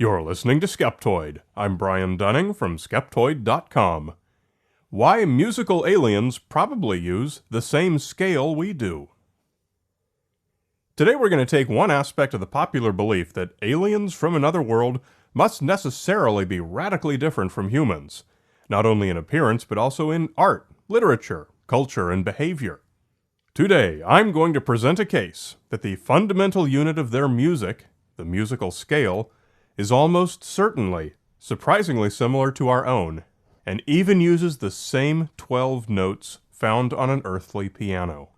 You're listening to Skeptoid. I'm Brian Dunning from Skeptoid.com. Why musical aliens probably use the same scale we do. Today we're going to take one aspect of the popular belief that aliens from another world must necessarily be radically different from humans, not only in appearance but also in art, literature, culture, and behavior. Today I'm going to present a case that the fundamental unit of their music, the musical scale, is almost certainly surprisingly similar to our own, and even uses the same 12 notes found on an earthly piano.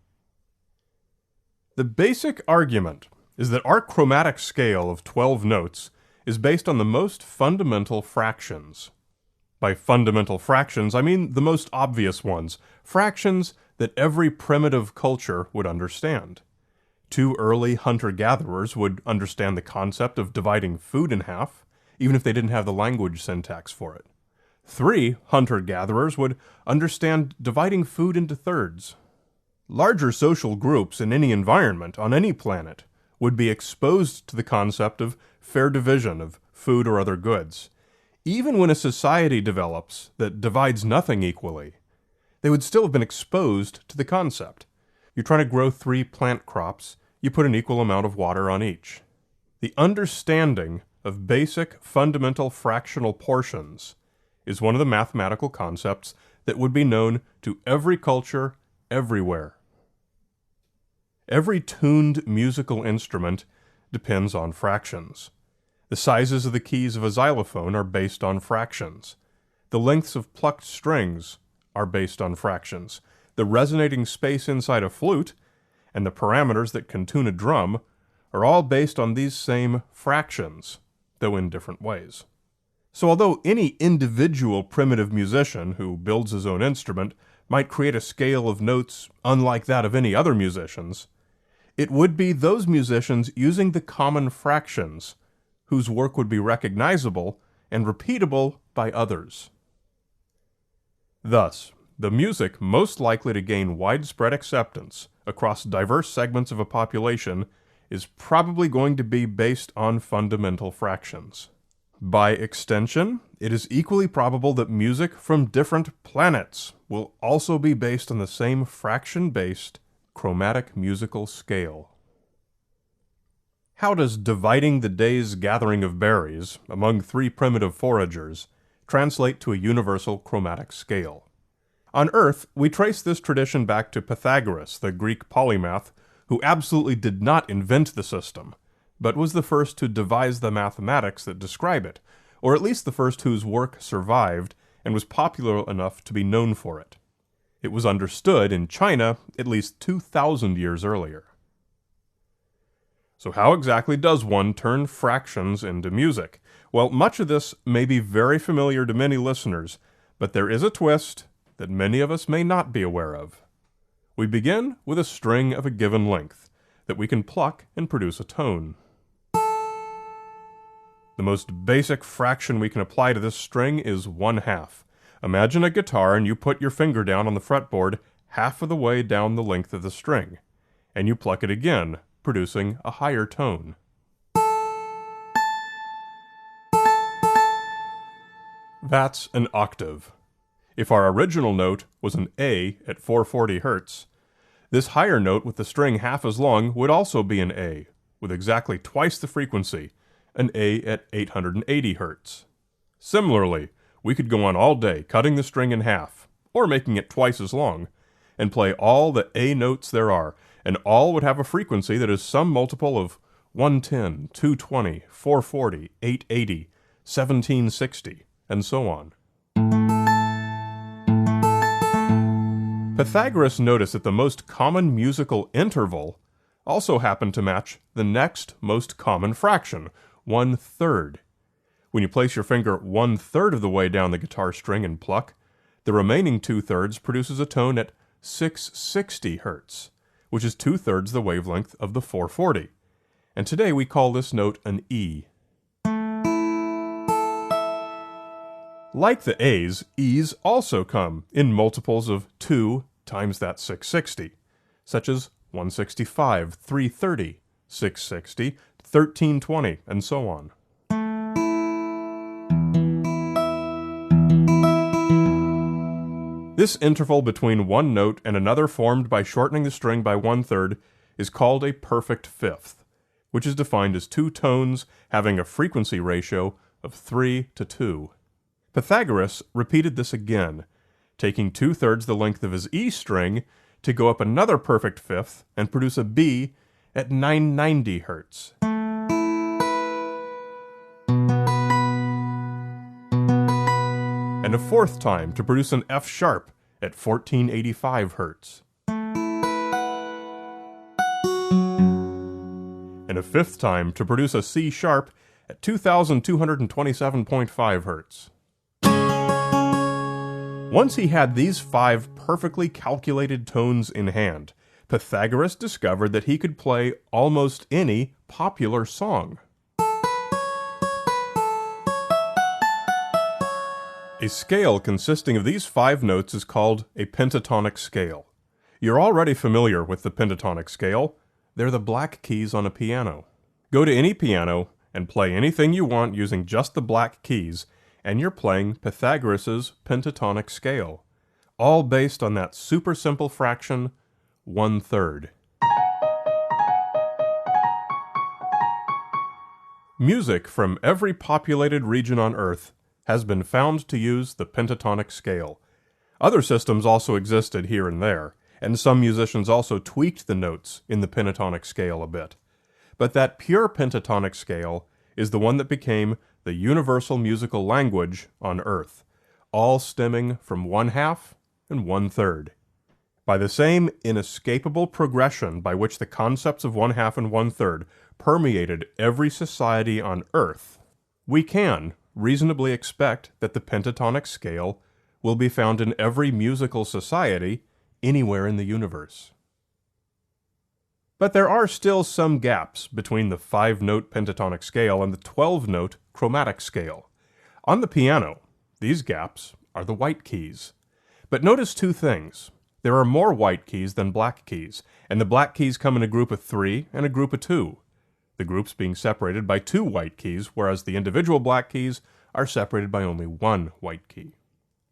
The basic argument is that our chromatic scale of 12 notes is based on the most fundamental fractions. By fundamental fractions, I mean the most obvious ones, fractions that every primitive culture would understand. 2 early hunter-gatherers would understand the concept of dividing food in half, even if they didn't have the language syntax for it. 3 hunter-gatherers would understand dividing food into thirds. Larger social groups in any environment, on any planet, would be exposed to the concept of fair division of food or other goods. Even when a society develops that divides nothing equally, they would still have been exposed to the concept. You're trying to grow 3 plant crops, you put an equal amount of water on each. The understanding of basic fundamental fractional portions is one of the mathematical concepts that would be known to every culture, everywhere. Every tuned musical instrument depends on fractions. The sizes of the keys of a xylophone are based on fractions. The lengths of plucked strings are based on fractions. The resonating space inside a flute and the parameters that can tune a drum are all based on these same fractions, though in different ways. So although any individual primitive musician who builds his own instrument might create a scale of notes unlike that of any other musicians, it would be those musicians using the common fractions whose work would be recognizable and repeatable by others. Thus, the music most likely to gain widespread acceptance across diverse segments of a population is probably going to be based on fundamental fractions. By extension, it is equally probable that music from different planets will also be based on the same fraction-based chromatic musical scale. How does dividing the day's gathering of berries among 3 primitive foragers translate to a universal chromatic scale? On Earth, we trace this tradition back to Pythagoras, the Greek polymath, who absolutely did not invent the system, but was the first to devise the mathematics that describe it, or at least the first whose work survived and was popular enough to be known for it. It was understood in China at least 2,000 years earlier. So how exactly does one turn fractions into music? Well, much of this may be very familiar to many listeners, but there is a twist that many of us may not be aware of. We begin with a string of a given length that we can pluck and produce a tone. The most basic fraction we can apply to this string is 1/2. Imagine a guitar and you put your finger down on the fretboard half of the way down the length of the string, and you pluck it again, producing a higher tone. That's an octave. If our original note was an A at 440 Hz, this higher note with the string half as long would also be an A, with exactly twice the frequency, an A at 880 Hz. Similarly, we could go on all day cutting the string in half, or making it twice as long, and play all the A notes there are, and all would have a frequency that is some multiple of 110, 220, 440, 880, 1760, and so on. Pythagoras noticed that the most common musical interval also happened to match the next most common fraction, 1/3. When you place your finger 1/3 of the way down the guitar string and pluck, the remaining 2/3 produces a tone at 660 Hz, which is 2/3 the wavelength of the 440. And today we call this note an E. Like the A's, E's also come in multiples of 2 times that 660, such as 165, 330, 660, 1320, and so on. This interval between one note and another formed by shortening the string by 1/3 is called a perfect fifth, which is defined as two tones having a frequency ratio of 3:2. Pythagoras repeated this again, taking 2/3 the length of his E string to go up another perfect fifth and produce a B at 990 Hertz. And a fourth time to produce an F sharp at 1485 Hertz. And a fifth time to produce a C sharp at 2227.5 Hertz. Once he had these 5 perfectly calculated tones in hand, Pythagoras discovered that he could play almost any popular song. A scale consisting of these 5 notes is called a pentatonic scale. You're already familiar with the pentatonic scale. They're the black keys on a piano. Go to any piano and play anything you want using just the black keys, and you're playing Pythagoras' pentatonic scale, all based on that super simple fraction, 1/3. Music from every populated region on Earth has been found to use the pentatonic scale. Other systems also existed here and there, and some musicians also tweaked the notes in the pentatonic scale a bit. But that pure pentatonic scale is the one that became the universal musical language on Earth, all stemming from 1/2 and 1/3. By the same inescapable progression by which the concepts of 1/2 and 1/3 permeated every society on Earth, we can reasonably expect that the pentatonic scale will be found in every musical society anywhere in the universe. But there are still some gaps between the 5-note pentatonic scale and the 12-note chromatic scale. On the piano, these gaps are the white keys. But notice 2 things. There are more white keys than black keys, and the black keys come in a group of 3 and a group of 2. The groups being separated by 2 white keys, whereas the individual black keys are separated by only 1 white key.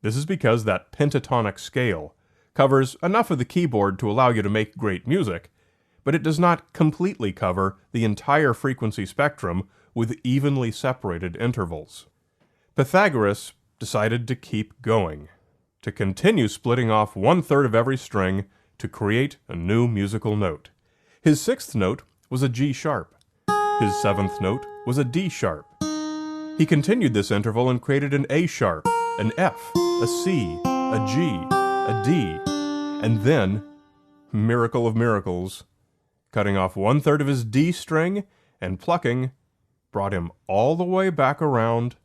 This is because that pentatonic scale covers enough of the keyboard to allow you to make great music, but it does not completely cover the entire frequency spectrum with evenly separated intervals. Pythagoras decided to keep going, to continue splitting off 1/3 of every string to create a new musical note. His 6th note was a G sharp. His 7th note was a D sharp. He continued this interval and created an A sharp, an F, a C, a G, a D, and then, miracle of miracles, cutting off 1/3 of his D string and plucking brought him all the way back around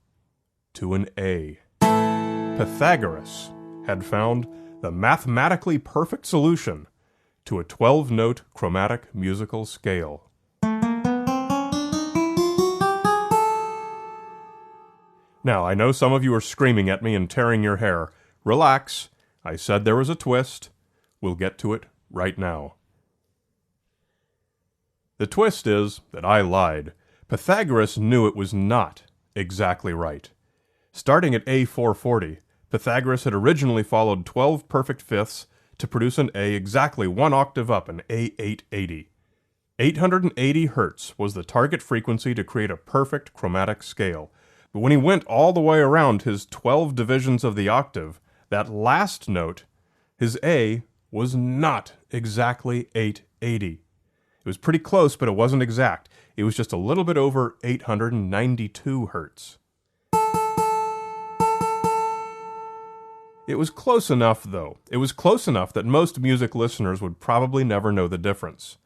to an A. Pythagoras had found the mathematically perfect solution to a 12-note chromatic musical scale. Now, I know some of you are screaming at me and tearing your hair. Relax. I said there was a twist. We'll get to it right now. The twist is that I lied. Pythagoras knew it was not exactly right. Starting at A440, Pythagoras had originally followed 12 perfect fifths to produce an A exactly 1 octave up, an A880. 880 Hertz was the target frequency to create a perfect chromatic scale. But when he went all the way around his 12 divisions of the octave, that last note, his A, was not exactly 880. It was pretty close, but it wasn't exact. It was just a little bit over 892 Hertz. It was close enough, though. It was close enough that most music listeners would probably never know the difference.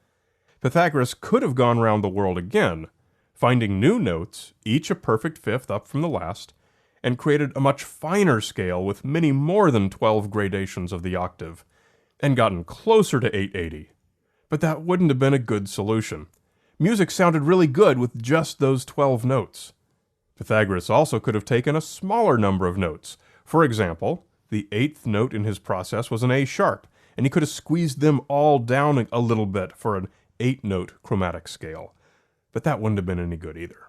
Pythagoras could have gone round the world again, finding new notes, each a perfect fifth up from the last, and created a much finer scale with many more than 12 gradations of the octave, and gotten closer to 880. But that wouldn't have been a good solution. Music sounded really good with just those 12 notes. Pythagoras also could have taken a smaller number of notes. For example, the 8th note in his process was an A sharp, and he could have squeezed them all down a little bit for an 8-note chromatic scale. But that wouldn't have been any good either.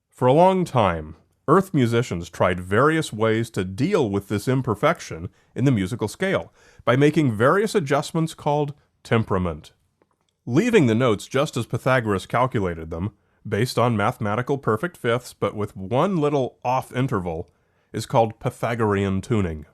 For a long time, Earth musicians tried various ways to deal with this imperfection in the musical scale by making various adjustments called temperament. Leaving the notes just as Pythagoras calculated them, based on mathematical perfect fifths but with one little off interval, is called Pythagorean tuning.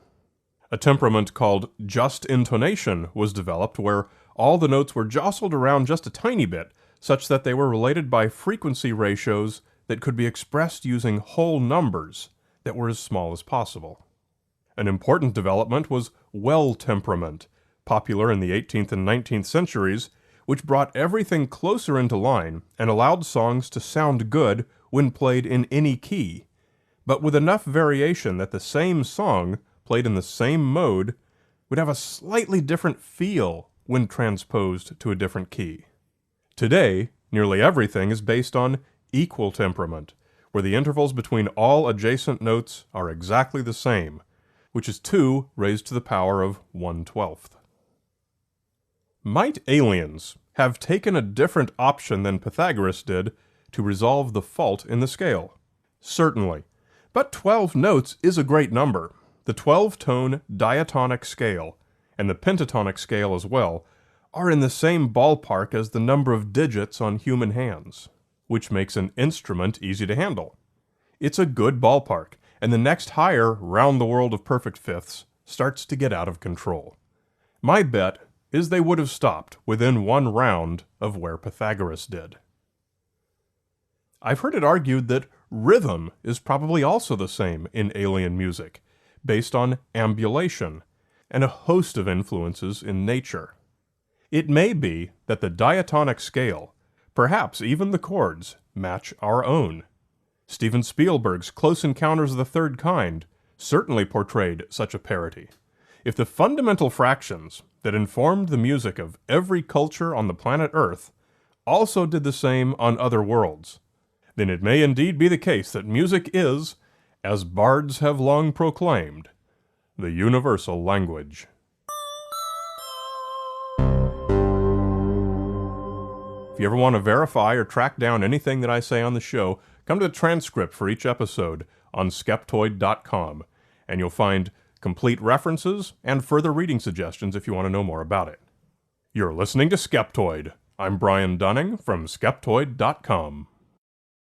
A temperament called just intonation was developed where all the notes were jostled around just a tiny bit, such that they were related by frequency ratios that could be expressed using whole numbers that were as small as possible. An important development was well temperament, popular in the 18th and 19th centuries, which brought everything closer into line and allowed songs to sound good when played in any key, but with enough variation that the same song, played in the same mode, would have a slightly different feel when transposed to a different key. Today, nearly everything is based on equal temperament, where the intervals between all adjacent notes are exactly the same, which is 2 raised to the power of 1/12. Might aliens have taken a different option than Pythagoras did to resolve the fault in the scale? Certainly. But 12 notes is a great number. The 12-tone diatonic scale, and the pentatonic scale as well, are in the same ballpark as the number of digits on human hands, which makes an instrument easy to handle. It's a good ballpark, and the next higher round the world of perfect fifths starts to get out of control. My bet is they would have stopped within one round of where Pythagoras did. I've heard it argued that rhythm is probably also the same in alien music, based on ambulation, and a host of influences in nature. It may be that the diatonic scale, perhaps even the chords, match our own. Steven Spielberg's Close Encounters of the Third Kind certainly portrayed such a parity. If the fundamental fractions that informed the music of every culture on the planet Earth also did the same on other worlds, then it may indeed be the case that music is, as bards have long proclaimed, the universal language. If you ever want to verify or track down anything that I say on the show, come to the transcript for each episode on Skeptoid.com, and you'll find complete references and further reading suggestions if you want to know more about it. You're listening to Skeptoid. I'm Brian Dunning from Skeptoid.com.